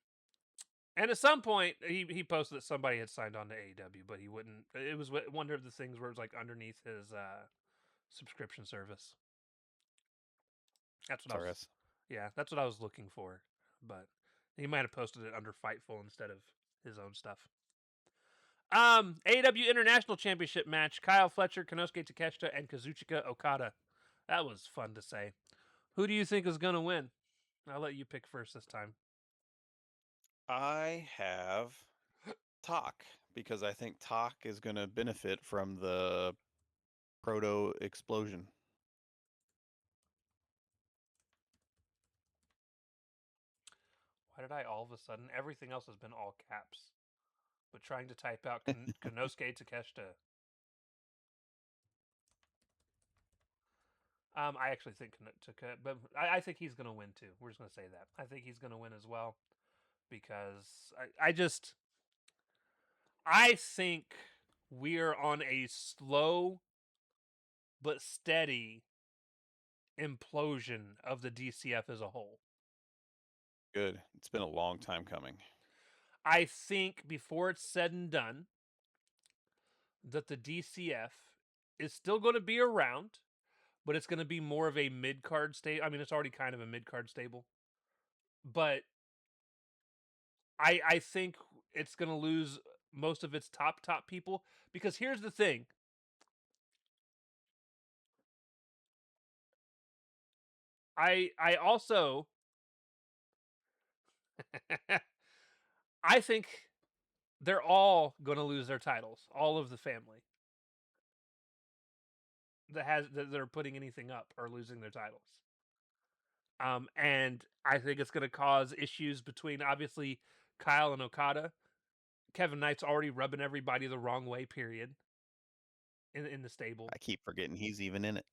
at some point, he posted that somebody had signed on to AEW, but he wouldn't. It was one of the things where it was like underneath his subscription service. That's what I was. Yeah, that's what I was looking for, but he might have posted it under Fightful instead of his own stuff. AEW International Championship match: Kyle Fletcher, Konosuke Takeshita, and Kazuchika Okada. That was fun to say. Who do you think is gonna win? I'll let you pick first this time. I have Tak, because I think Tak is going to benefit from the proto explosion. Why did I all of a sudden? Everything else has been all caps, but trying to type out Konosuke Takeshita. I actually think but I think he's going to win too. We're just going to say that. I think he's going to win as well, because I think we're on a slow but steady implosion of the DCF as a whole. Good. It's been a long time coming. I think before it's said and done, that the DCF is still going to be around, but it's going to be more of a mid-card stable. I mean, it's already kind of a mid-card stable. But I think it's going to lose most of its top people, because here's the thing. I also I think they're all going to lose their titles. All of the family that are putting anything up are losing their titles. And I think it's going to cause issues between, obviously, Kyle and Okada. Kevin Knight's already rubbing everybody the wrong way, period, in the stable. I keep forgetting he's even in it.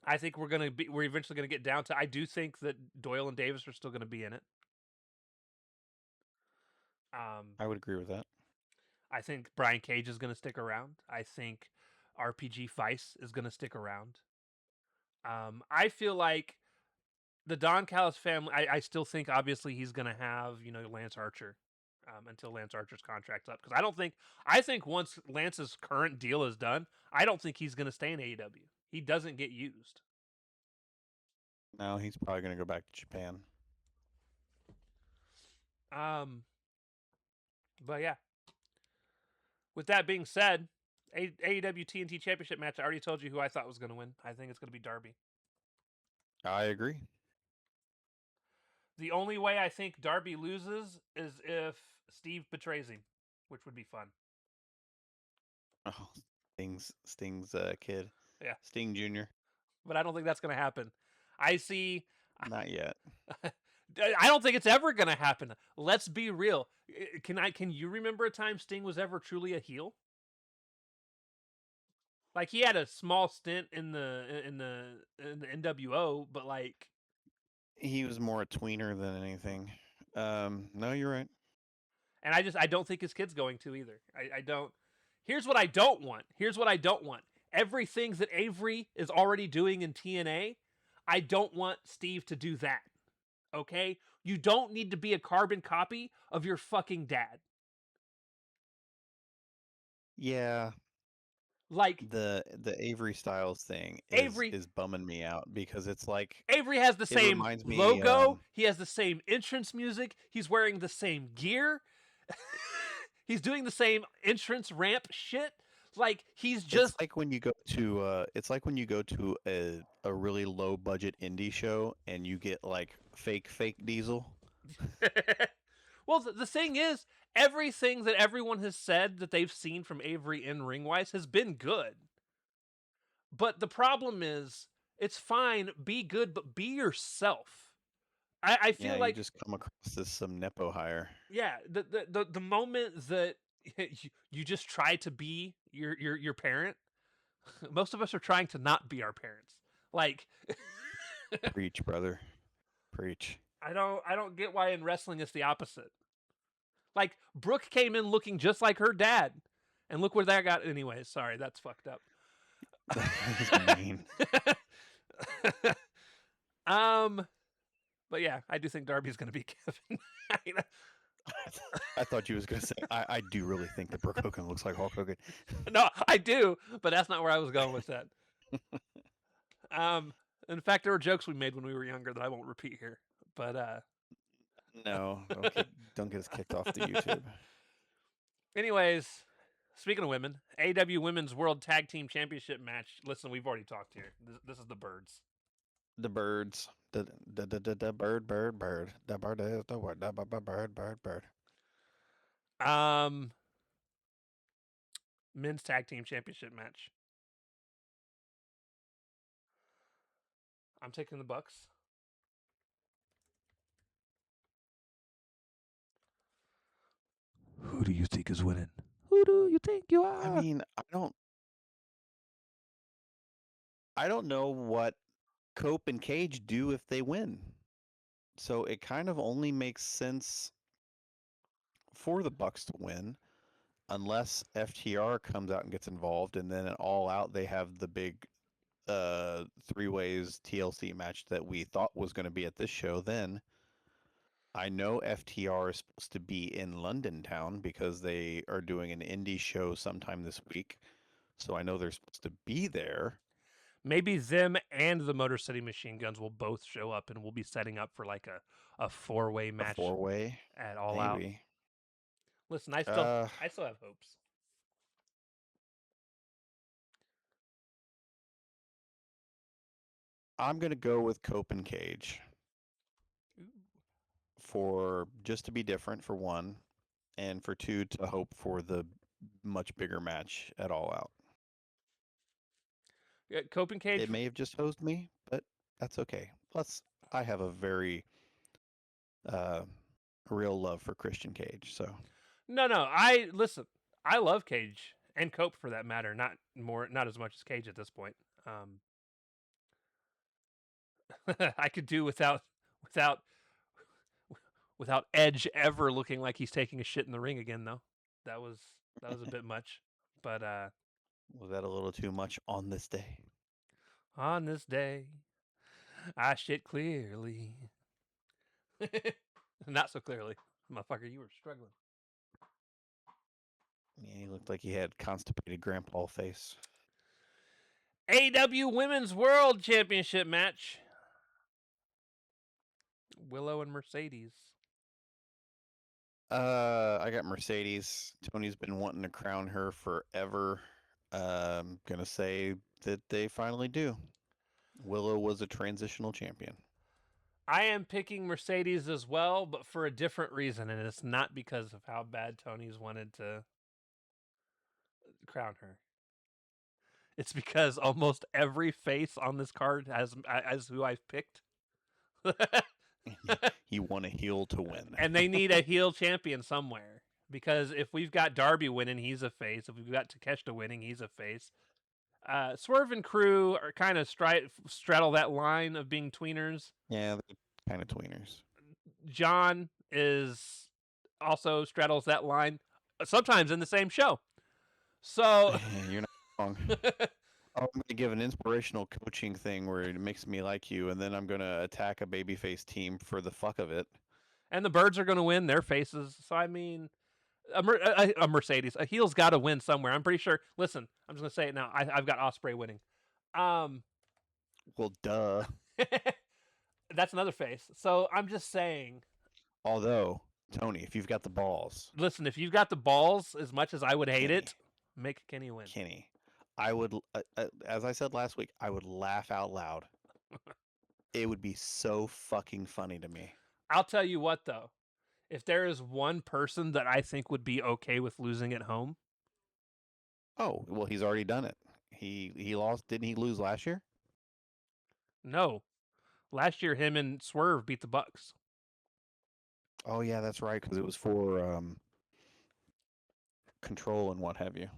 I think we're eventually going to get down to, I do think that Doyle and Davis are still going to be in it. I would agree with that. I think Brian Cage is going to stick around. I think RPG Vice is going to stick around. I feel like the Don Callis family, I still think obviously he's going to have, Lance Archer until Lance Archer's contract's up. Because I think once Lance's current deal is done, I don't think he's going to stay in AEW. He doesn't get used. No, he's probably going to go back to Japan. But yeah. With that being said, AEW TNT Championship match, I already told you who I thought was going to win. I think it's going to be Darby. I agree. The only way I think Darby loses is if Steve betrays him, which would be fun. Oh, Sting's kid. Yeah. Sting Jr. But I don't think that's going to happen. Not yet. I don't think it's ever going to happen. Let's be real. Can you remember a time Sting was ever truly a heel? Like, he had a small stint in the NWO, but like, he was more a tweener than anything. No, you're right. And I don't think his kid's going to either. I don't. Here's what I don't want. Everything that Avery is already doing in TNA, I don't want Steve to do that. Okay? You don't need to be a carbon copy of your fucking dad. Yeah. Like the Avery Styles thing is bumming me out because it's like Avery has the same reminds me, logo. He has the same entrance music. He's wearing the same gear. He's doing the same entrance ramp shit. Like he's just it's like when you go to a really low budget indie show and you get like fake Diesel. Well, the thing is, everything that everyone has said that they've seen from Avery in ring-wise has been good. But the problem is, it's fine, be good, but be yourself. I feel like you just come across as some nepo hire. Yeah, the moment that you just try to be your parent, most of us are trying to not be our parents. Like Preach, brother. Preach. I don't get why in wrestling it's the opposite. Like Brooke came in looking just like her dad, and look where that got. Anyways, sorry, that's fucked up. That's mean. But yeah, I do think Darby's going to be Kevin. I thought you was going to say, I do really think that Brooke Hogan looks like Hulk Hogan. No, I do, but that's not where I was going with that. In fact, there were jokes we made when we were younger that I won't repeat here. But no, don't get us kicked off the YouTube. Anyways, speaking of women, AEW Women's World Tag Team Championship match. Listen, we've already talked here. This is the birds. The birds. The bird. The bird is the word. The bird. Men's Tag Team Championship match. I'm taking the Bucks. Who do you think is winning? Who do you think you are? I mean, I don't know what Cope and Cage do if they win. So it kind of only makes sense for the Bucks to win unless FTR comes out and gets involved, and then All Out they have the big three-ways TLC match that we thought was going to be at this show. Then I know FTR is supposed to be in London town because they are doing an indie show sometime this week. So I know they're supposed to be there. Maybe them and the Motor City Machine Guns will both show up, and we'll be setting up for like a four-way match. A four-way at All Out. Listen, I still have hopes. I'm gonna go with Cope and Cage. For just to be different, for one, and for two, to hope for the much bigger match at All Out. Yeah, Cope and Cage. It may have just hosed me, but that's okay. Plus, I have a very real love for Christian Cage. So no, I love Cage and Cope for that matter. Not as much as Cage at this point. I could do without Edge ever looking like he's taking a shit in the ring again, though. That was a bit much. But was that a little too much on this day? On this day, I shit clearly. Not so clearly. Motherfucker, you were struggling. Yeah, he looked like he had constipated grandpa face. AEW Women's World Championship match. Willow and Mercedes. I got Mercedes. Tony's been wanting to crown her forever. Gonna say that they finally do. Willow was a transitional champion. I am picking Mercedes as well, but for a different reason, and it's not because of how bad Tony's wanted to crown her. It's because almost every face on this card as who I've picked. He won a heel to win. And they need a heel champion somewhere. Because if we've got Darby winning, he's a face. If we've got Takeshita winning, he's a face. Swerve and Crew are kind of straddle that line of being tweeners. Yeah, they're kind of tweeners. John is also straddles that line, sometimes in the same show. So You're not wrong. I'm going to give an inspirational coaching thing where it makes me like you, and then I'm going to attack a babyface team for the fuck of it. and the Birds are going to win their faces. So I mean, a Mercedes, a heel's got to win somewhere. I'm pretty sure. Listen, I'm just going to say it now. I've got Osprey winning. Well, duh. That's another face. So I'm just saying. Although, Tony, if you've got the balls, Listen, if you've got the balls, as much as I would hate Kenny. it, make Kenny win. Kenny, I would, as I said last week, I would laugh out loud. It would be so fucking funny to me. I'll tell you what, though. If there is one person that I think would be okay with losing at home, Oh, well, he's already done it. He lost. Didn't he lose last year? no. Last year, him and Swerve beat the Bucks. Oh yeah, that's right. Because it was for control and what have you.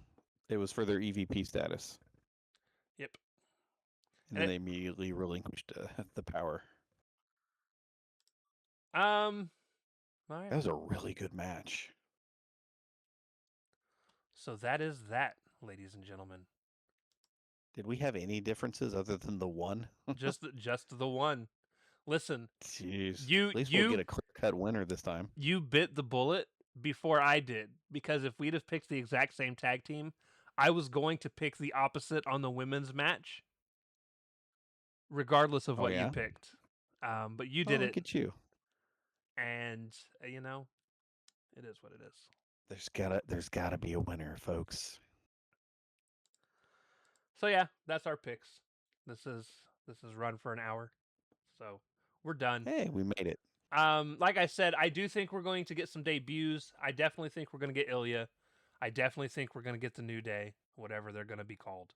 It was for their EVP status. Yep. And then they immediately relinquished the power. All right. That was a really good match. So that is that, ladies and gentlemen. Did we have any differences other than the one? just the one. Listen, Jeez. You- At least you- we'll get a clear-cut winner this time. you bit the bullet before I did, because if we'd have picked the exact same tag team, I was going to pick the opposite on the women's match, regardless of Oh, what you yeah? picked. But you did Look it, at you. and you know, it is what it is. There's gotta be a winner, folks. So yeah, that's our picks. This is run for an hour, so we're done. Hey, we made it. Like I said, I do think we're going to get some debuts. I definitely think we're going to get Ilya. I definitely think we're going to get the New Day, whatever they're going to be called.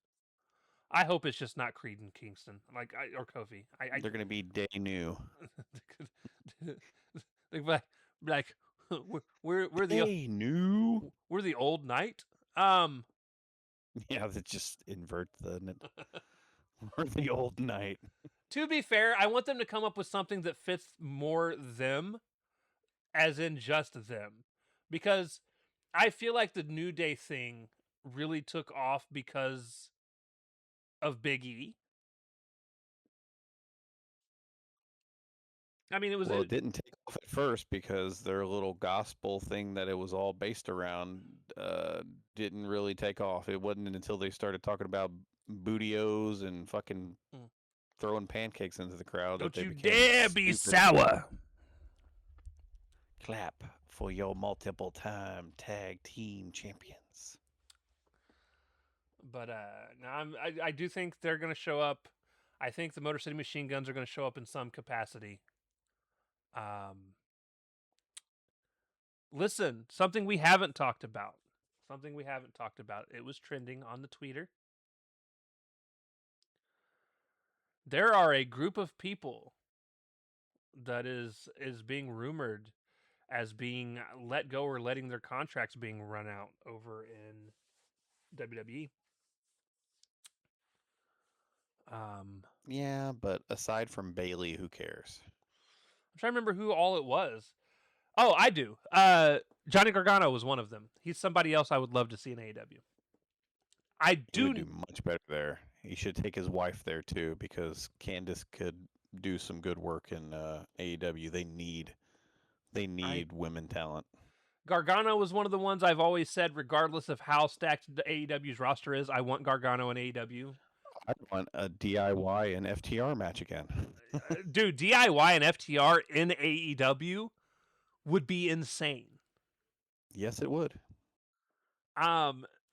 I hope it's just not Creed and Kingston, or Kofi. They're gonna be day new. They're like we're the Day new. we're the old knight. Yeah, that just invert the. We're the old knight. To be fair, I want them to come up with something that fits more them, as in just them, because I feel like the New Day thing really took off because of Big E. I mean, Well, it didn't take off at first because their little gospel thing that it was all based around didn't really take off. It wasn't until they started talking about bootios and fucking throwing pancakes into the crowd Don't that they you became dare be stupid. sour. Clap for your multiple-time tag team champions. But no, I do think they're going to show up. I think the Motor City Machine Guns are going to show up in some capacity. Listen, something we haven't talked about. It was trending on the Twitter. There are a group of people that is being rumored as being let go or letting their contracts being run out over in WWE. Yeah, but aside from Bailey, who cares? I'm trying to remember who all it was. Oh, I do. Johnny Gargano was one of them. He's somebody else I would love to see in AEW. He would do much better there. He should take his wife there too, because Candice could do some good work in AEW. They need women talent. Gargano was one of the ones I've always said, regardless of how stacked the AEW's roster is, I want Gargano in AEW. I want a DIY and FTR match again. Dude, DIY and FTR in AEW would be insane. Yes, it would.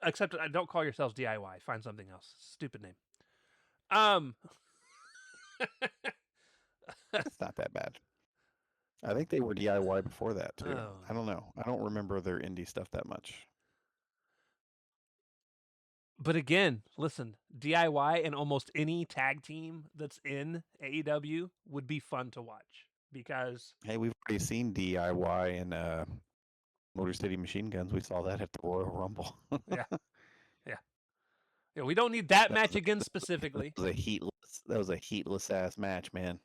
Except don't call yourselves DIY. Find something else. Stupid name. It's not that bad. I think they were DIY before that too. Oh. I don't know. I don't remember their indie stuff that much. But again, listen, DIY and almost any tag team that's in AEW would be fun to watch, because Hey, we've already seen DIY and Motor City Machine Guns. We saw that at the Royal Rumble. yeah, we don't need that match again specifically. That was a heatless ass match, man.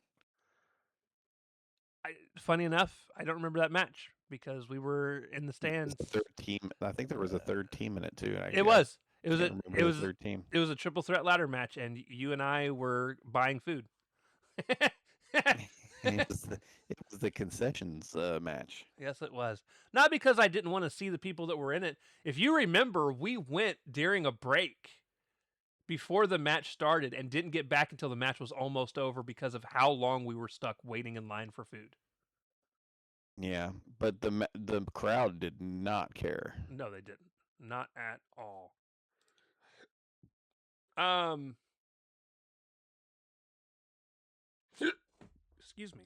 Funny enough, I don't remember that match, because we were in the It was stands. the third team. I think there was a third team in it too. and I- It I was. It was. can't A, remember it the was. third team. It was a triple threat ladder match, and you and I were buying food. it was the concessions match. Yes, it was. Not because I didn't want to see the people that were in it. If you remember, we went during a break before the match started and didn't get back until the match was almost over because of how long we were stuck waiting in line for food. Yeah, but the crowd did not care. No, they didn't. Not at all. Excuse me.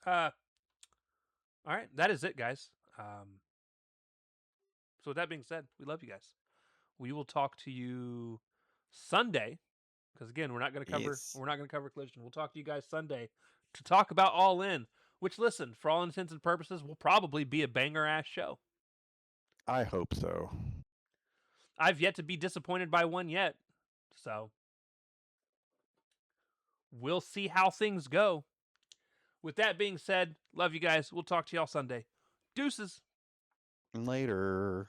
All right, that is it, guys. So with that being said, we love you guys. We will talk to you Sunday, because again, we're not going to cover Yes. Collision. We'll talk to you guys Sunday to talk about All In, which, listen, for all intents and purposes, will probably be a banger ass show. I hope so. I've yet to be disappointed by one yet, so we'll see how things go. With that being said, love you guys. We'll talk to y'all Sunday. Deuces. Later.